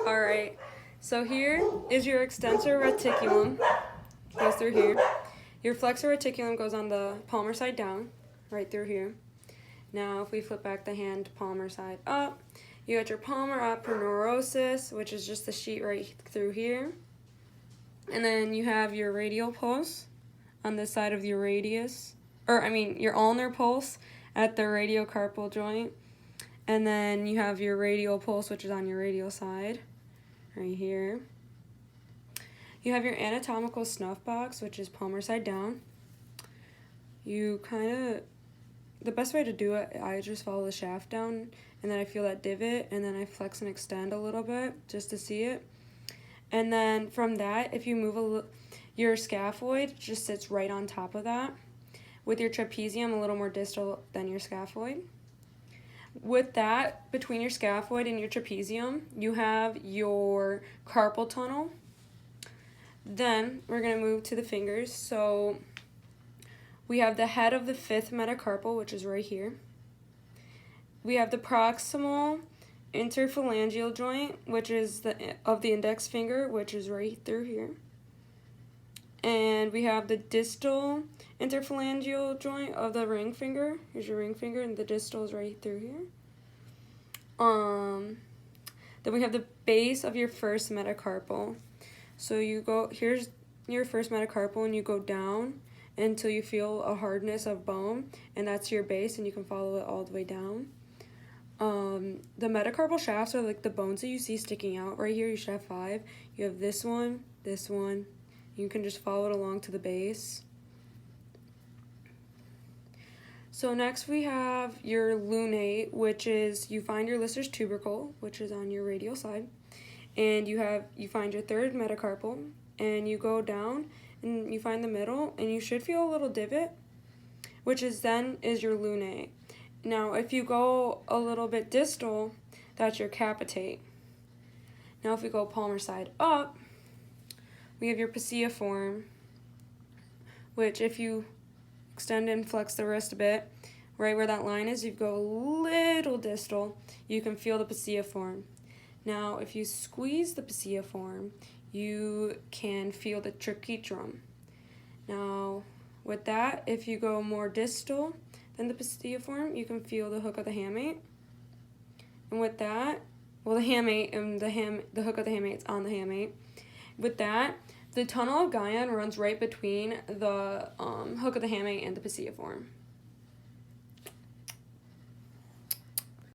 Alright, so here is your extensor reticulum, goes through here. Your flexor reticulum goes on the palmar side down, right through here. Now if we flip back the hand, palmar side up, you got your palmar aponeurosis, which is just the sheet right through here. And then you have your radial pulse on this side of your radius, your ulnar pulse at the radiocarpal joint. And then you have your radial pulse, which is on your radial side, right here. You have your anatomical snuff box, which is palmar side down. The best way to do it, I just follow the shaft down, and then I feel that divot, and then I flex and extend a little bit just to see it. And then from that, if you move your scaphoid just sits right on top of that, with your trapezium a little more distal than your scaphoid. With that, between your scaphoid and your trapezium, you have your carpal tunnel. Then we're going to move to the fingers. So we have the head of the fifth metacarpal, which is right here. We have the proximal interphalangeal joint, which is of the index finger, which is right through here. And we have the distal interphalangeal joint of the ring finger. Here's your ring finger, and the distal is right through here. Then we have the base of your first metacarpal. So here's your first metacarpal, and you go down until you feel a hardness of bone, and that's your base, and you can follow it all the way down. The metacarpal shafts are like the bones that you see sticking out right here. You should have 5. You have this one. You can just follow it along to the base. So next we have your lunate, which is you find your Lister's tubercle, which is on your radial side, and you find your third metacarpal, and you go down and you find the middle, and you should feel a little divot, which is your lunate. Now if you go a little bit distal, that's your capitate. Now if we go palmar side up, we have your pisiform, which if you extend and flex the wrist a bit, right where that line is, you go a little distal, you can feel the pisiform. Now if you squeeze the pisiform, you can feel the triquetrum. Now with that, if you go more distal than the pisiform, you can feel the hook of the hamate. And with that, the hamate and the hook of the hamate is on the hamate. With that, the tunnel of Guyon runs right between the hook of the hamate and the pisiform.